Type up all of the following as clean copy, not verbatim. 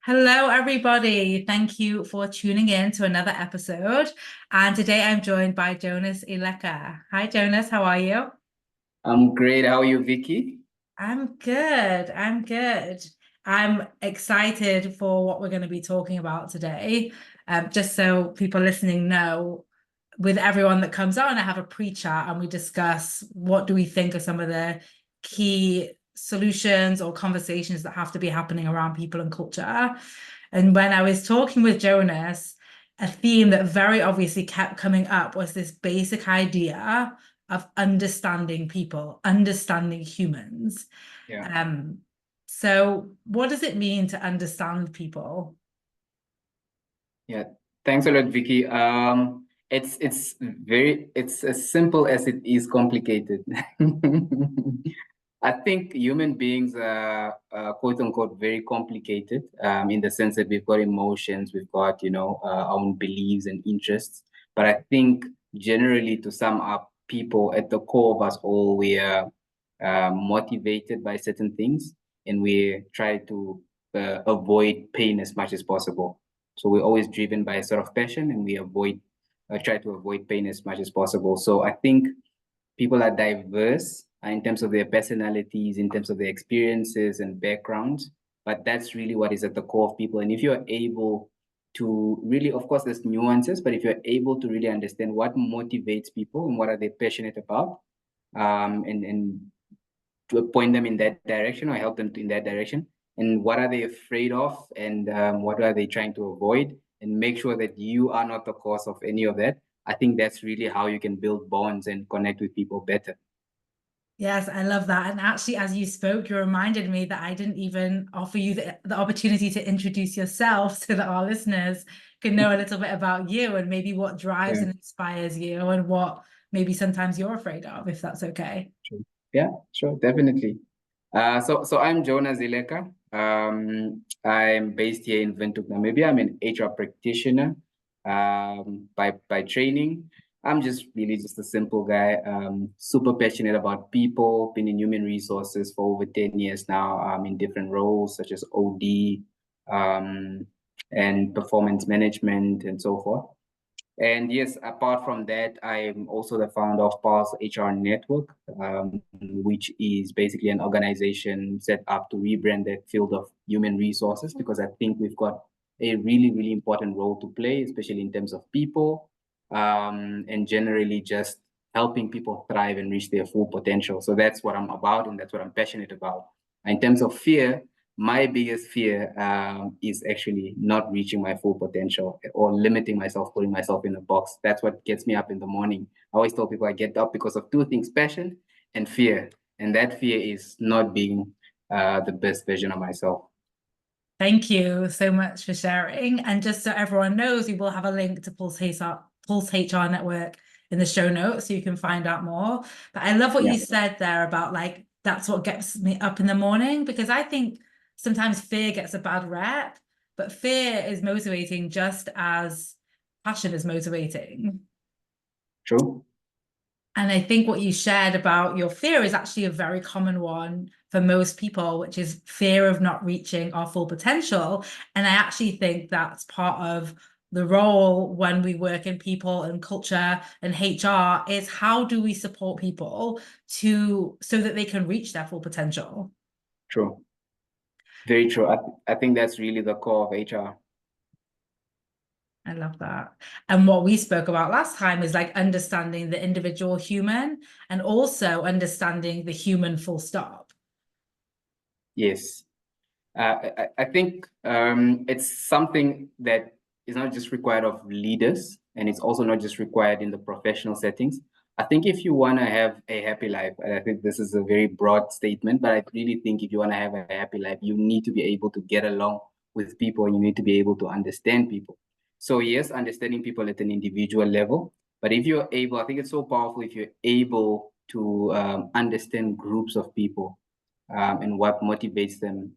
Hello, everybody. Thank you for tuning in to another episode. And today I'm joined by Jonas Ileka. Hi, Jonas. How are you? I'm great. How are you, Vicky? I'm good. I'm good. I'm excited for what we're going to be talking about today. Just so people listening know, with everyone that comes on, I have a pre-chat and we discuss what do we think are some of the key solutions or conversations that have to be happening around people and culture. And when I was talking with Jonas, a theme that very obviously kept coming up was this basic idea of understanding people, understanding humans. Yeah. Um, so what does it mean to understand people? Yeah. Thanks a lot, Vicky. It's as simple as it is complicated. I think human beings are quote unquote very complicated in the sense that we've got emotions, we've got our own beliefs and interests. But I think generally, to sum up, people at the core of us all, we are motivated by certain things, and we try to avoid pain as much as possible. So we're always driven by a sort of passion, and we try to avoid pain as much as possible. So I think people are diverse in terms of their personalities, in terms of their experiences and backgrounds, but that's really what is at the core of people. And if you're able to really, of course, there's nuances, but if you're able to really understand what motivates people and what are they passionate about, and to point them in that direction or help them in that direction, and what are they afraid of, and what are they trying to avoid, and make sure that you are not the cause of any of that. I think that's really how you can build bonds and connect with people better. Yes, I love that. And actually, as you spoke, you reminded me that I didn't even offer you the opportunity to introduce yourself so that our listeners can know a little bit about you and maybe what drives Yeah, and inspires you and what maybe sometimes you're afraid of, if that's okay. sure. Yeah, sure, definitely. So I'm Jonas Ileka. I'm based here in Windhoek, Namibia. I'm an HR practitioner by training. I'm just really just a simple guy, super passionate about people, been in human resources for over 10 years now, in different roles such as OD, um, and performance management and so forth. And yes, apart from that, I'm also the founder of Pulse HR Network, which is basically an organization set up to rebrand that field of human resources, because I think we've got a really, really important role to play, especially in terms of people, and generally just helping people thrive and reach their full potential. So that's what I'm about, and that's what I'm passionate about. In terms of fear, my biggest fear is actually not reaching my full potential or limiting myself, putting myself in a box. That's what gets me up in the morning. I always tell people I get up because of two things: passion and fear. And that fear is not being the best version of myself. Thank you so much for sharing. And just so everyone knows, we will have a link to Pulse HR Network in the show notes so you can find out more. But I love what Yeah, you said there about like that's what gets me up in the morning because I think sometimes fear gets a bad rep, but fear is motivating just as passion is motivating. true. And I think what you shared about your fear is actually a very common one for most people, which is fear of not reaching our full potential. And I actually think that's part of the role when we work in people and culture and HR is how do we support people to so that they can reach their full potential? True. Very true. I think that's really the core of HR. I love that. And what we spoke about last time is like understanding the individual human and also understanding the human full stop. Yes. I think it's something that is not just required of leaders, and it's also not just required in the professional settings. I think if you want to have a happy life, and I think this is a very broad statement, but I really think if you want to have a happy life, you need to be able to get along with people, and you need to be able to understand people. So yes, understanding people at an individual level, but if you're able, I think it's so powerful if you're able to understand groups of people, and what motivates them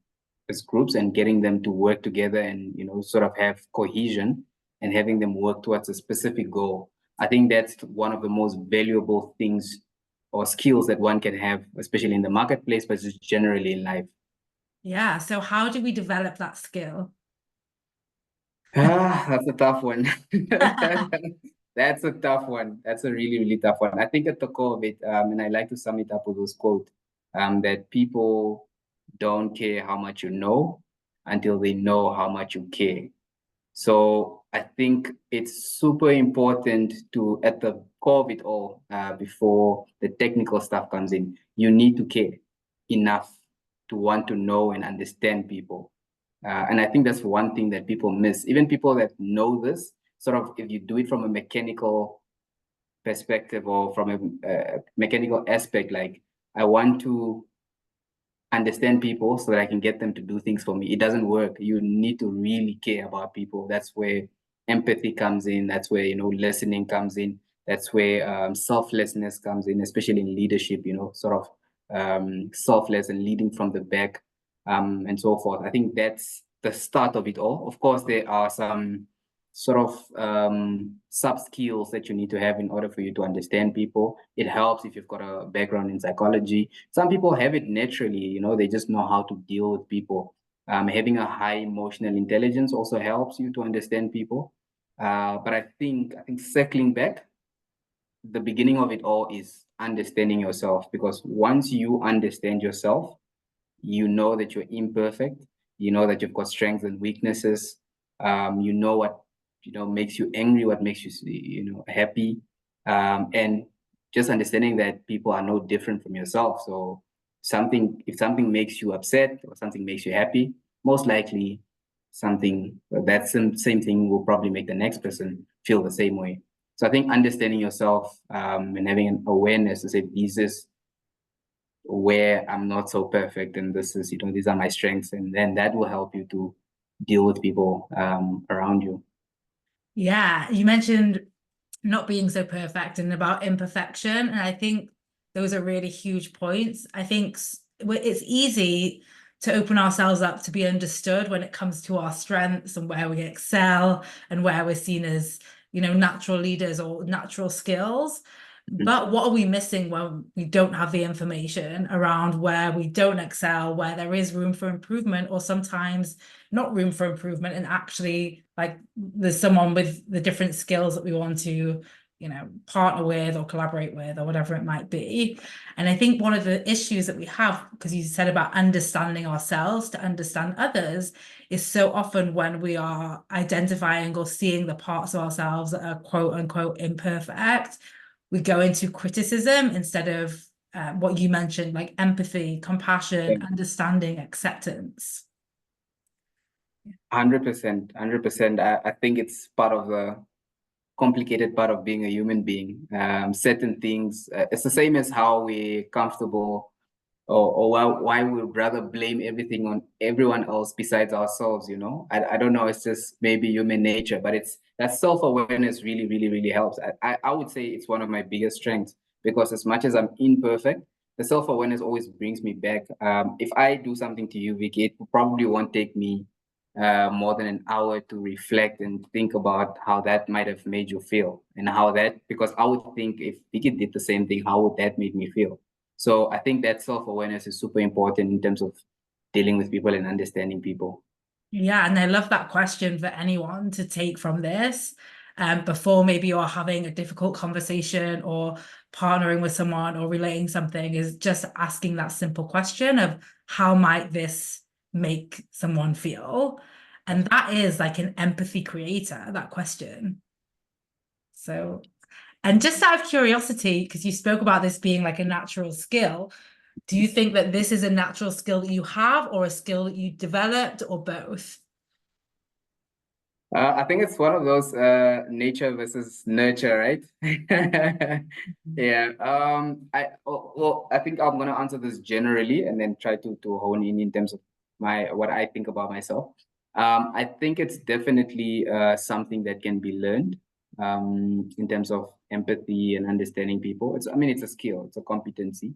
as groups, and getting them to work together and sort of have cohesion and having them work towards a specific goal. I think that's one of the most valuable things or skills that one can have, especially in the marketplace, but just generally in life. Yeah. So how do we develop that skill? That's a tough one. That's a tough one. That's a really, really tough one. I think at the core of it, and I like to sum it up with this quote, that people don't care how much you know until they know how much you care. So I think it's super important to, at the core of it all, before the technical stuff comes in, you need to care enough to want to know and understand people. And I think that's one thing that people miss. Even people that know this, sort of, if you do it from a mechanical perspective or from a mechanical aspect, like I want to understand people so that I can get them to do things for me. It doesn't work. You need to really care about people. That's where empathy comes in. That's where, listening comes in. That's where selflessness comes in, especially in leadership, sort of selfless and leading from the back, and so forth. I think that's the start of it all. Of course, there are some sort of sub skills that you need to have in order for you to understand people. It helps if you've got a background in psychology. Some people have it naturally, they just know how to deal with people. Having a high emotional intelligence also helps you to understand people. But I think circling back, the beginning of it all is understanding yourself, because once you understand yourself, you know that you're imperfect, you know that you've got strengths and weaknesses, you know what makes you angry, what makes you happy, and just understanding that people are no different from yourself. So if something makes you upset or something makes you happy, most likely that same thing will probably make the next person feel the same way. So I think understanding yourself, and having an awareness to say, this is where I'm not so perfect, and this is, these are my strengths, and then that will help you to deal with people around you. Yeah, you mentioned not being so perfect and about imperfection. And I think those are really huge points. I think it's easy to open ourselves up to be understood when it comes to our strengths and where we excel and where we're seen as, natural leaders or natural skills. But what are we missing when we don't have the information around where we don't excel, where there is room for improvement, or sometimes not room for improvement, and actually like there's someone with the different skills that we want to, partner with or collaborate with or whatever it might be. And I think one of the issues that we have, because you said about understanding ourselves to understand others, is so often when we are identifying or seeing the parts of ourselves that are quote unquote imperfect, we go into criticism instead of what you mentioned, like empathy, compassion, Yeah. understanding, acceptance. 100%, 100%. I think it's part of the complicated part of being a human being. Certain things, it's the same as how we're comfortable, or why we'd rather blame everything on everyone else besides ourselves. I don't know, it's just maybe human nature, but it's that self-awareness really, really, really helps. I would say it's one of my biggest strengths, because as much as I'm imperfect, the self-awareness always brings me back. If I do something to you, Vicky, it probably won't take me more than an hour to reflect and think about how that might have made you feel, and because I would think, if Vicky did the same thing, how would that make me feel? So I think that self-awareness is super important in terms of dealing with people and understanding people. Yeah, and I love that question for anyone to take from this. Before maybe you're having a difficult conversation or partnering with someone or relating something, is just asking that simple question of how might this make someone feel? And that is like an empathy creator, that question. So, and just out of curiosity, because you spoke about this being like a natural skill, do you think that this is a natural skill that you have or a skill that you developed or both? I think it's one of those nature versus nurture, right? Yeah. I think I'm gonna answer this generally and then try to hone in terms of what I think about myself. I think it's definitely something that can be learned, in terms of empathy and understanding people. It's a skill, it's a competency.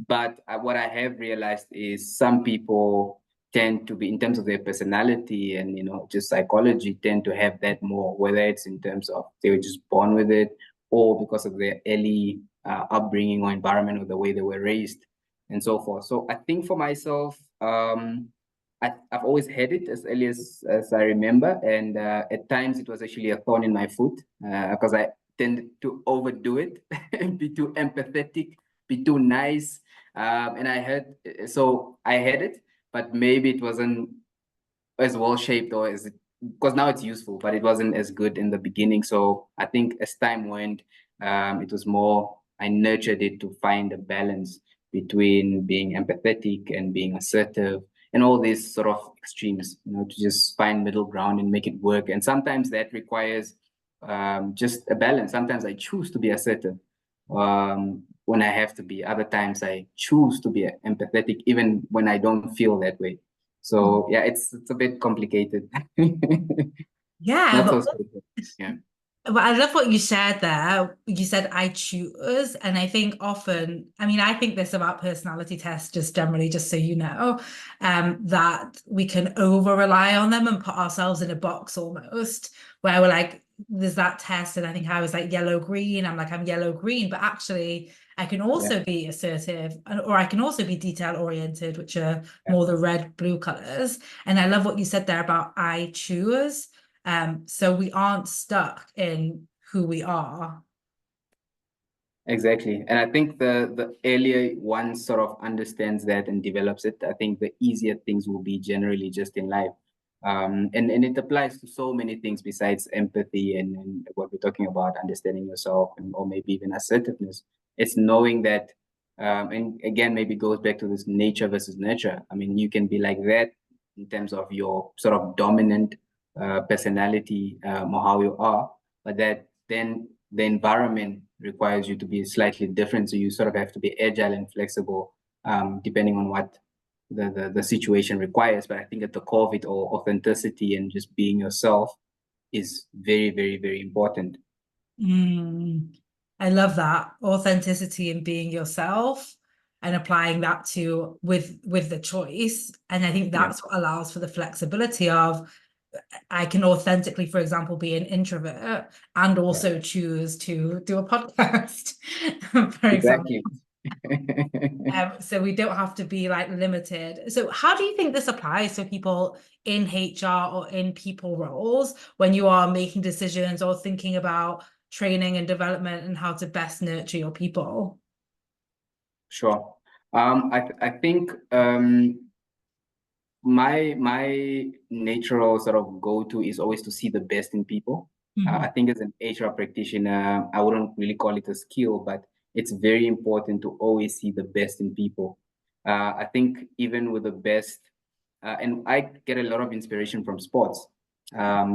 But what I have realized is some people tend to be, in terms of their personality and just psychology, tend to have that more, whether it's in terms of they were just born with it, or because of their early upbringing or environment, or the way they were raised, and so forth. So I think for myself, I've always had it as early as I remember, and at times it was actually a thorn in my foot because I tended to overdo it, be too empathetic, be too nice, and I had it, but maybe it wasn't as well shaped or as because now it's useful, but it wasn't as good in the beginning. So I think as time went, it was more I nurtured it to find a balance between being empathetic and being assertive and all these sort of extremes, to just find middle ground and make it work. And sometimes that requires just a balance. Sometimes I choose to be assertive when I have to be. Other times I choose to be empathetic even when I don't feel that way. So yeah, it's a bit complicated. Yeah, Not so straightforward. Yeah. but I love what you shared there. You said I choose, and I think often, I mean, I think this about personality tests, just generally, just so you know, that we can over rely on them and put ourselves in a box almost, where we're like, there's that test, and I think I was like yellow green. I'm like, I'm yellow green, but actually, I can Yeah. also be assertive, or I can also be detail oriented, which are Yeah. more the red blue colors. And I love what you said there about I choose. So we aren't stuck in who we are. Exactly. And I think the earlier one sort of understands that and develops it, I think the easier things will be generally just in life. And it applies to so many things besides empathy and what we're talking about, understanding yourself or maybe even assertiveness. It's knowing that, and again, maybe goes back to this nature versus nurture. I mean, you can be like that in terms of your sort of dominant personality or how you are, but that then the environment requires you to be slightly different. So you sort of have to be agile and flexible, depending on what the situation requires. But I think at the core of it all, authenticity and just being yourself is very, very, very important. I love that authenticity and being yourself and applying that to with the choice. And I think Yeah, that's what allows for the flexibility of I can authentically, for example, be an introvert and yeah, also choose to do a podcast, for example. exactly. So we don't have to be like limited. So how do you think this applies to people in HR or in people roles when you are making decisions or thinking about training and development and how to best nurture your people? Sure. I think my natural sort of go-to is always to see the best in people. I think as an HR practitioner, I wouldn't really call it a skill, but it's very important to always see the best in people. I think even with the best, and I get a lot of inspiration from sports.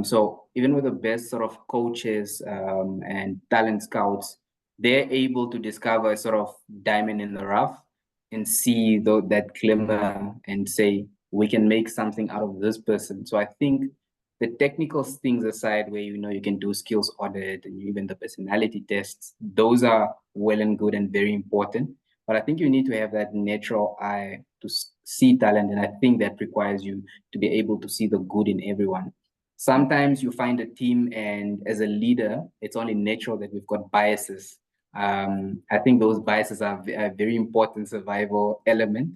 So even with the best sort of coaches and talent scouts, they're able to discover a sort of diamond in the rough and see that glimmer and say, we can make something out of this person. So I think the technical things aside, where you can do skills audit and even the personality tests, those are well and good and very important. But I think you need to have that natural eye to see talent, and I think that requires you to be able to see the good in everyone. Sometimes you find a team, and as a leader, it's only natural that we've got biases. I think those biases are a very important survival element.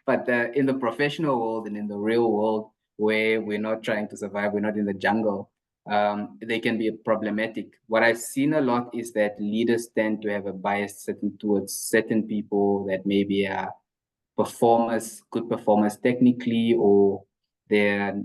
But in the professional world and in the real world, where we're not trying to survive, we're not in the jungle, they can be problematic. What I've seen a lot is that leaders tend to have a bias towards certain people that maybe are good performers technically, or they're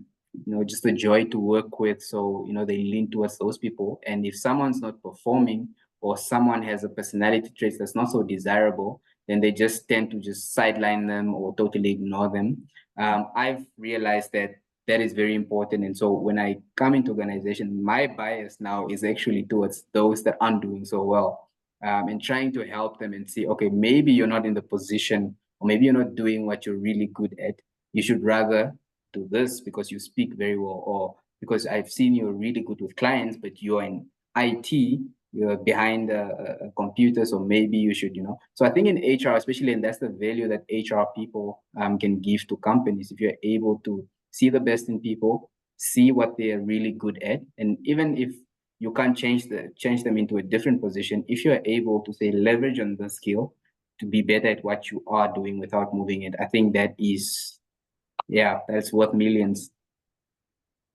just a joy to work with. So they lean towards those people. And if someone's not performing or someone has a personality trait that's not so desirable, then they just tend to just sideline them or totally ignore them. I've realized that that is very important. And so when I come into organization, my bias now is actually towards those that aren't doing so well, and trying to help them and see, okay, maybe you're not in the position, or maybe you're not doing what you're really good at. You should rather do this because you speak very well, or because I've seen you're really good with clients, but you're in IT, you're behind a computer, so maybe you should. So I think in HR, especially, and that's the value that HR people can give to companies. If you're able to see the best in people, see what they're really good at, and even if you can't change them into a different position, if you're able to say leverage on the skill to be better at what you are doing without moving it, I think that is yeah, that's worth millions.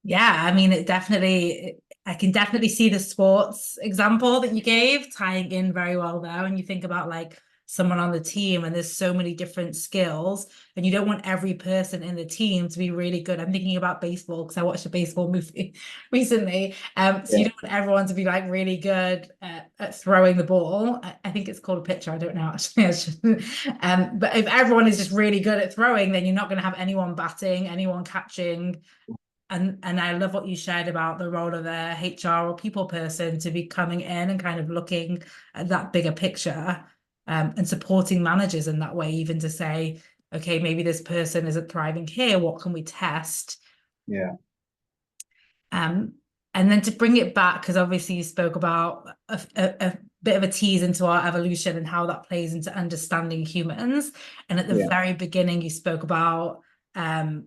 Yeah, I mean, I can definitely see the sports example that you gave tying in very well there. And you think about like someone on the team, and there's so many different skills, and you don't want every person in the team to be really good. I'm thinking about baseball because I watched a baseball movie recently. So you Yeah, don't want everyone to be like really good at throwing the ball. I think it's called a pitcher. I don't know actually. But if everyone is just really good at throwing, then you're not going to have anyone batting, anyone catching. And I love what you shared about the role of a HR or people person to be coming in and kind of looking at that bigger picture, and supporting managers in that way, even to say, okay, maybe this person isn't thriving here. What can we test? yeah, Um, and then to bring it back, because obviously you spoke about a bit of a tease into our evolution and how that plays into understanding humans. And at the yeah. very beginning, you spoke about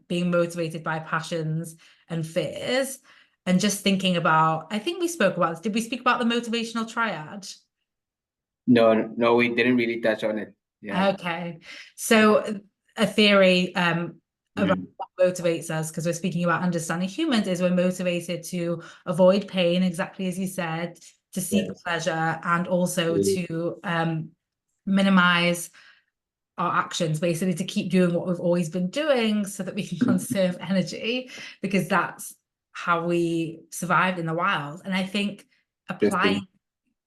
being motivated by passions and fears. And just thinking about, I think we spoke about, did we speak about the motivational triad? No, no, we didn't really touch on it. Yeah. Okay. So a theory about Mm. what motivates us, because we're speaking about understanding humans, is we're motivated to avoid pain, exactly as you said, to seek Yes. pleasure, and also Really. to minimize our actions, basically to keep doing what we've always been doing so that we can conserve energy, because that's how we survived in the wild. And I think applying Interesting.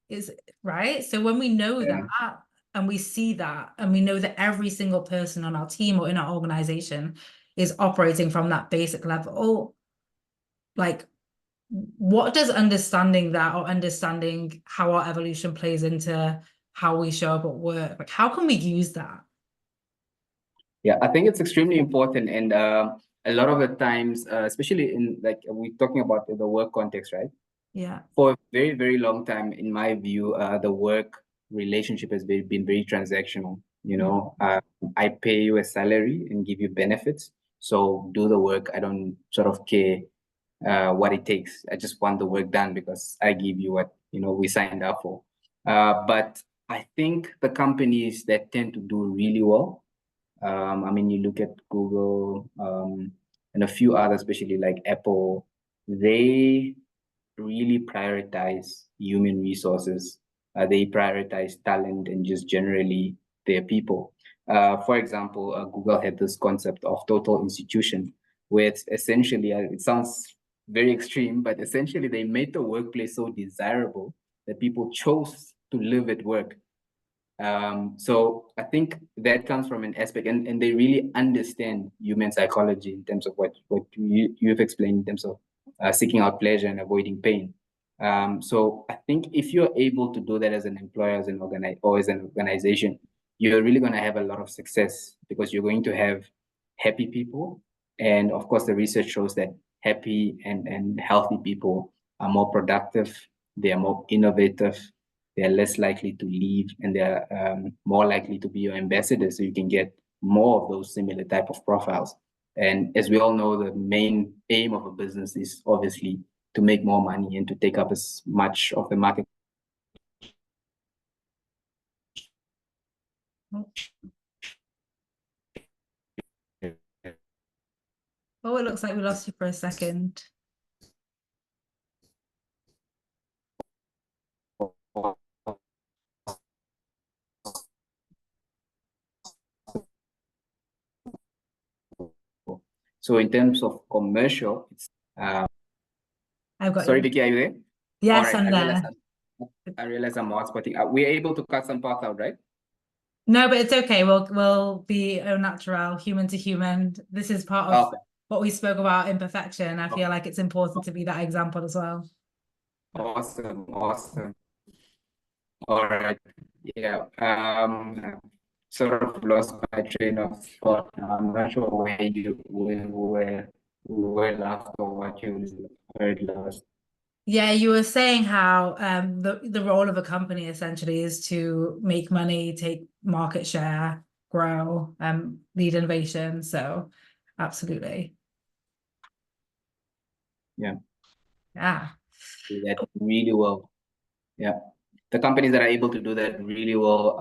is right. So when we know that, Yeah. and we see that, and we know that every single person on our team or in our organization is operating from that basic level, like what does understanding that, or understanding how our evolution plays into how we show up at work, like how can we use that? Yeah, I think it's extremely important, and a lot of the times, especially in like we're talking about the work context, right? Yeah. For a very, very long time, in my view, the work relationship has been very transactional. I pay you a salary and give you benefits. So do the work. I don't sort of care what it takes. I just want the work done because I give you what we signed up for. But I think the companies that tend to do really well, I mean, you look at Google, and a few others, especially like Apple, they really prioritize human resources. They prioritize talent and just generally their people. For example, Google had this concept of total institution, where it's essentially, it sounds very extreme, but essentially they made the workplace so desirable that people chose to live at work. So I think that comes from an aspect, and they really understand human psychology in terms of what you've explained in terms of seeking out pleasure and avoiding pain. So I think if you're able to do that as an employer, as an organization, you're really going to have a lot of success because you're going to have happy people. And of course, the research shows that happy and healthy people are more productive, they are more innovative, they're less likely to leave, and they're more likely to be your ambassadors, so you can get more of those similar type of profiles. And as we all know, the main aim of a business is obviously to make more money and to take up as much of the market. Oh, it looks like we lost you for a second. So in terms of commercial, it's I've got sorry, you. Vicky, are you there? All Yes, right, I'm there. I realize I'm hotspotting. We're able to cut some parts out, right? No, but it's okay. We'll be au natural, human to human. This is part of Okay. what we spoke about imperfection. I feel Okay. like it's important to be that example as well. Awesome, awesome. All right. Yeah. Sort of lost my train of thought. I'm not sure where you were last or what you heard last. Yeah, you were saying how the role of a company essentially is to make money, take market share, grow, lead innovation. So absolutely. Yeah. Yeah. Do that really well. Yeah. The companies that are able to do that really well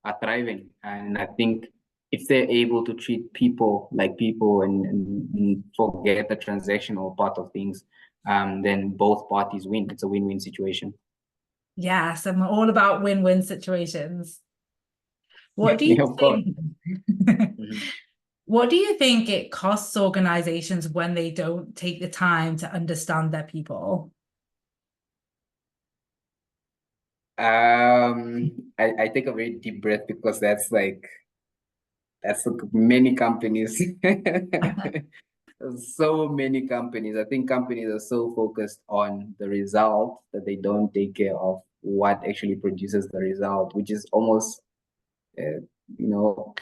are thriving. And I think if they're able to treat people like people and forget the transactional part of things, then both parties win. It's a win-win situation. Yes, I'm all about win-win situations. What do you Yeah, of course. think? Mhm. What do you think it costs organizations when they don't take the time to understand their people? I take a very deep breath because that's many companies. So many companies. I think companies are so focused on the result that they don't take care of what actually produces the result, which is almost, uh, you know,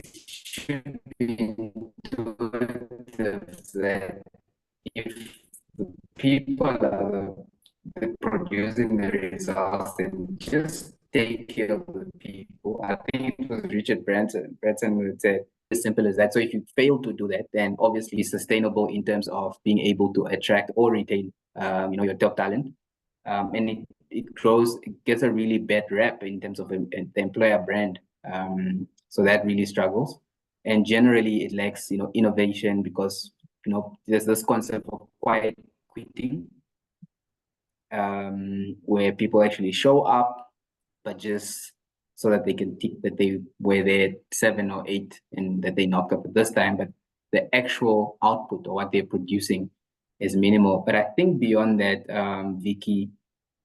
should be intuitive that if the people are producing the results, then just take care of the people. I think it was Richard Branson who said, as simple as that. So if you fail to do that, then obviously it's sustainable in terms of being able to attract or retain, your top talent. And it grows, it gets a really bad rep in terms of the employer brand. So that really struggles. And generally it lacks, innovation because, there's this concept of quiet quitting, where people actually show up, but just so that they can tick that they were there 7 or 8 and that they knocked up at this time, but the actual output or what they're producing is minimal. But I think beyond that, Vicky,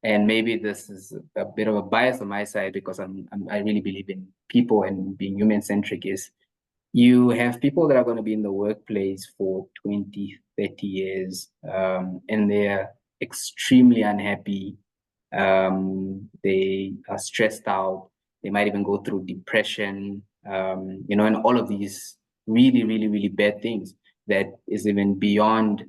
and maybe this is a bit of a bias on my side because I really believe in people and being human centric, is you have people that are going to be in the workplace for 20, 30 years, and they're extremely unhappy. They are stressed out. They might even go through depression, and all of these really, really, really bad things that is even beyond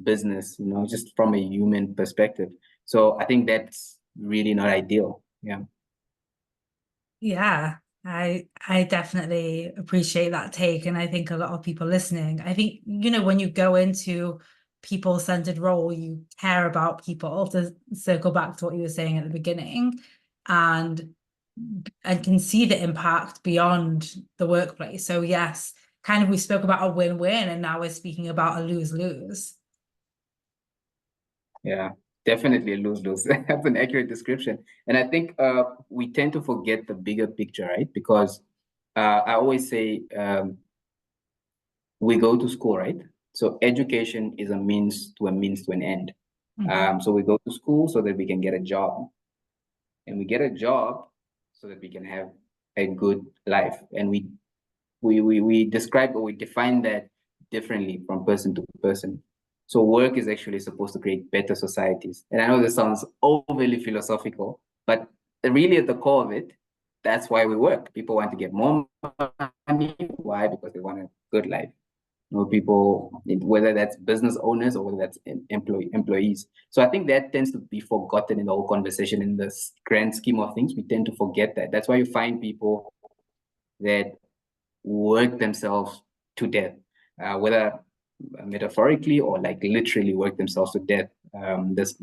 business, just from a human perspective. So I think that's really not ideal. Yeah. Yeah, I definitely appreciate that take. And I think a lot of people listening, I think, when you go into people-centered role, you care about people, to circle back to what you were saying at the beginning, and can see the impact beyond the workplace. So yes, kind of we spoke about a win-win, and now we're speaking about a lose-lose. Yeah, definitely a lose-lose. That's an accurate description. And I think we tend to forget the bigger picture, right? Because I always say we go to school, right? So education is a means to an end. Mhm. So we go to school so that we can get a job, and we get a job so that we can have a good life. And we describe or we define that differently from person to person. So work is actually supposed to create better societies. And I know this sounds overly philosophical, but really at the core of it, that's why we work. People want to get more money. Why? Because they want a good life. People, whether that's business owners or whether that's employees. So I think that tends to be forgotten in the whole conversation in this grand scheme of things. We tend to forget that. That's why you find people that work themselves to death, whether metaphorically or like literally work themselves to death. This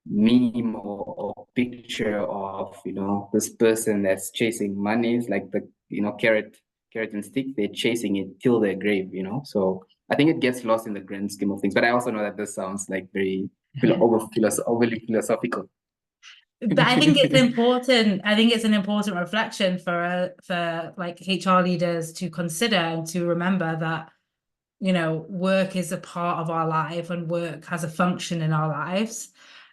meme or picture of this person that's chasing money is like the carrot and stick. They're chasing it till their grave. So I think it gets lost in the grand scheme of things. But I also know that this sounds like very overly philosophical. But I think it's important. I think it's an important reflection for like HR leaders to consider and to remember that, work is a part of our life and work has a function in our lives.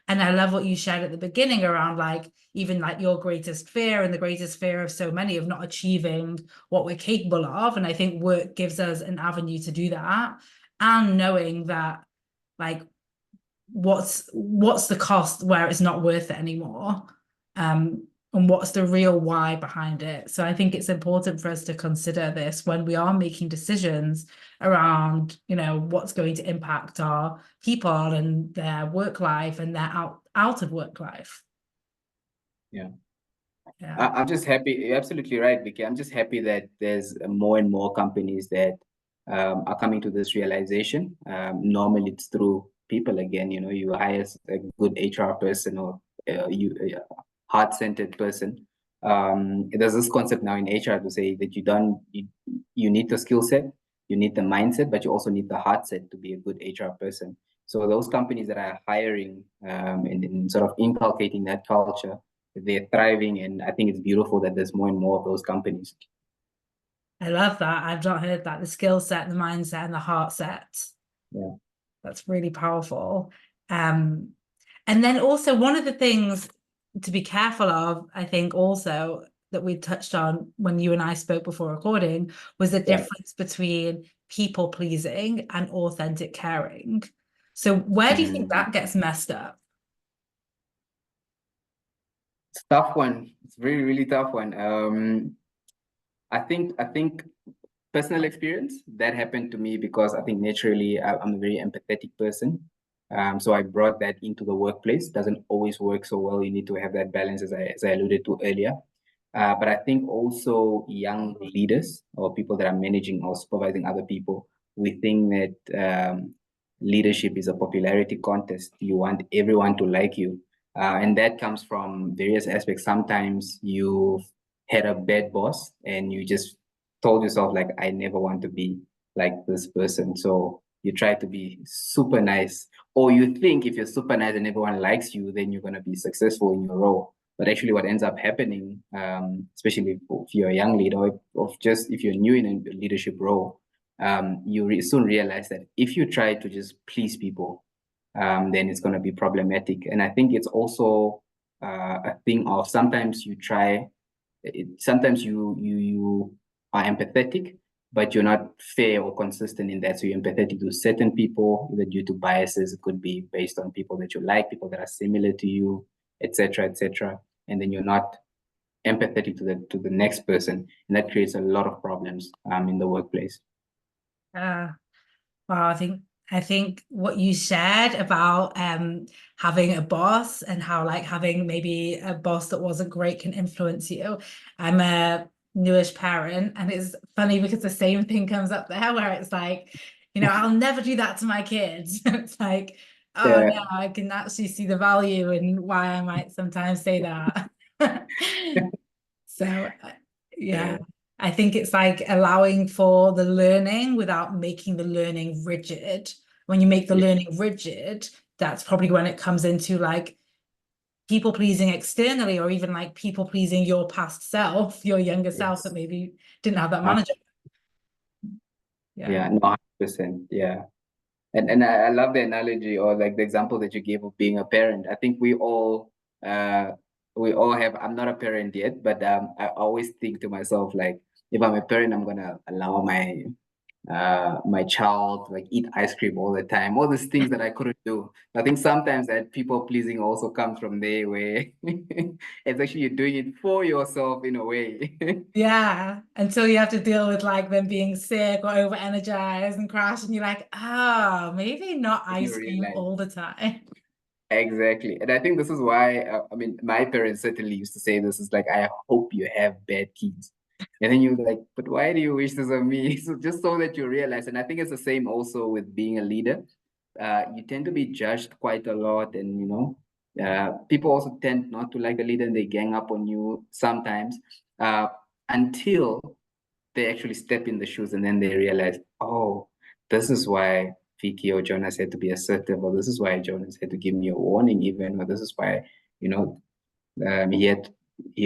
And I love what you shared at the beginning around like even like your greatest fear and the greatest fear of so many of not achieving what we're capable of. And I think work gives us an avenue to do that. And knowing that like what's the cost where it's not worth it anymore, and what's the real why behind it. So I think it's important for us to consider this when we are making decisions around what's going to impact our people and their work life and their out of work life. Yeah. Yeah. I'm just happy. You're absolutely right, Vicky. I'm just happy that there's more and more companies that are coming to this realization. Normally, it's through people again. You hire a good HR person or you a heart-centered person, There's this concept now in HR to say that you need the skill set, you need the mindset, but you also need the heart set to be a good HR person. So those companies that are hiring and sort of inculcating that culture, they're thriving, and I think it's beautiful that there's more and more of those companies. I love that. I've not heard that. The skill set, the mindset, and the heart set. Yeah. That's really powerful. Um, and then also one of the things to be careful of, I think also that we touched on when you and I spoke before recording was the Yeah. difference between people pleasing and authentic caring. So where do you think Mm. that gets messed up? It's a tough one. It's really, really tough one. I think personal experience that happened to me because I think naturally I'm a very empathetic person. So I brought that into the workplace. Doesn't always work so well. You need to have that balance, as I alluded to earlier. But I think also young leaders or people that are managing or supervising other people, we think that leadership is a popularity contest. You want everyone to like you. And that comes from various aspects. Sometimes you had a bad boss and you just told yourself, like, I never want to be like this person. So you try to be super nice, or you think if you're super nice and everyone likes you, then you're going to be successful in your role. But actually, what ends up happening, especially if you're a young leader, or just if you're new in a leadership role, you soon realize that if you try to just please people, then it's going to be problematic. And I think it's also a thing of sometimes you try, sometimes you are empathetic, but you're not fair or consistent in that. So you're empathetic to certain people, either due to biases. It could be based on people that you like, people that are similar to you, etc., etc. And then you're not empathetic to the next person, and that creates a lot of problems in the workplace. Uh, Well, I think what you shared about having a boss and how like having maybe a boss that wasn't great can influence you. I'm a newish parent, and it's funny because the same thing comes up there where it's like, I'll never do that to my kids. It's like, oh Yeah. no, I can actually see the value in why I might sometimes say that. So, yeah, Yeah. I think it's like allowing for the learning without making the learning rigid. When you make the Yeah. learning rigid, that's probably when it comes into like people pleasing externally, or even like people pleasing your past self, your younger self that Yes. maybe didn't have that Uh, manager. Yeah. yeah. No, 100%. Yeah. And I love the analogy or like the example that you gave of being a parent. I think uh we all have, I'm not a parent yet, but I always think to myself, like, if I'm a parent, I'm gonna allow my child like eat ice cream all the time, all these things that I couldn't do. I think sometimes that people pleasing also comes from there, where it's actually you're doing it for yourself in a way. Yeah. Until you have to deal with like them being sick or over energized and crash, and you're like, maybe not You ice cream realize. all the time. Exactly. And I think this is why, I mean, my parents certainly used to say this is like, I hope you have bad kids. And then you're like, but why do you wish this on me? So just so that you realize. And I think it's the same also with being a leader. You tend to be judged quite a lot. And, people also tend not to like the leader and they gang up on you sometimes uh, until they actually step in the shoes and then they realize, oh, this is why Vicky or Jonas had to be assertive, or this is why Jonas had to give me a warning, even, or this is why, you know, he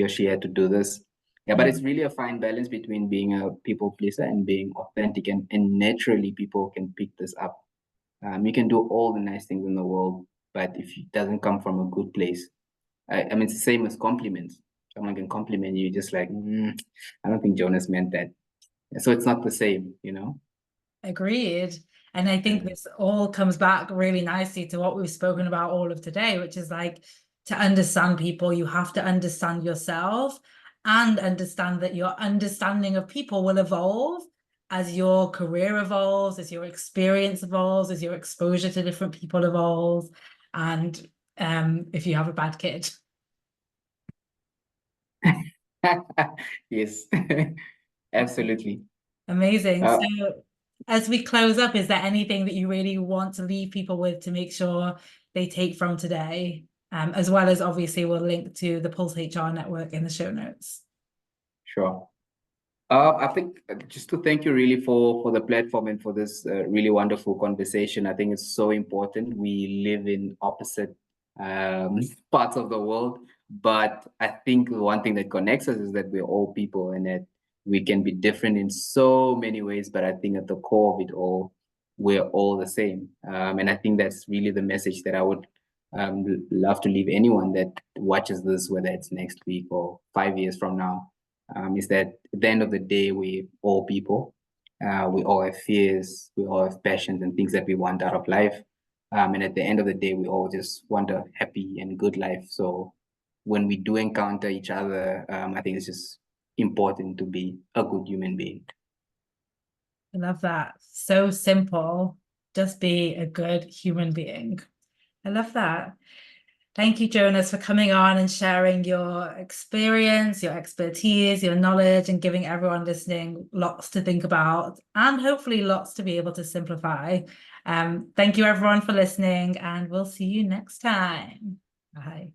or she had to do this. Yeah, but it's Mm, really a fine balance between being a people pleaser and being authentic, and naturally people can pick this up. You can do all the nice things in the world, but if it doesn't come from a good place, I mean, it's the same as compliments. Someone can compliment you, just like, I don't think Jonas meant that. So it's not the same. agreed. And I think Um, this all comes back really nicely to what we've spoken about all of today, which is like to understand people, you have to understand yourself and understand that your understanding of people will evolve as your career evolves, as your experience evolves, as your exposure to different people evolves, and if you have a bad kid. yes, absolutely. Amazing. Uh, So, as we close up, is there anything that you really want to leave people with to make sure they take from today? as well as obviously we'll link to the Pulse HR network in the show notes. Sure. I think just to thank you really for the platform and for this really wonderful conversation. I think it's so important. We live in opposite parts of the world, but I think one thing that connects us is that we're all people and that we can be different in so many ways. But I think at the core of it all, we're all the same. And I think that's really the message that I would love to leave anyone that watches this, whether it's next week or 5 years from now. Is that at the end of the day, we all people. We all have fears, we all have passions and things that we want out of life. And at the end of the day, we all just want a happy and good life. So when we do encounter each other, I think it's just important to be a good human being. I love that. So simple. Just be a good human being. I love that. Thank you, Jonas, for coming on and sharing your experience, your expertise, your knowledge, and giving everyone listening lots to think about and hopefully lots to be able to simplify. Thank you, everyone, for listening, and we'll see you next time. Bye.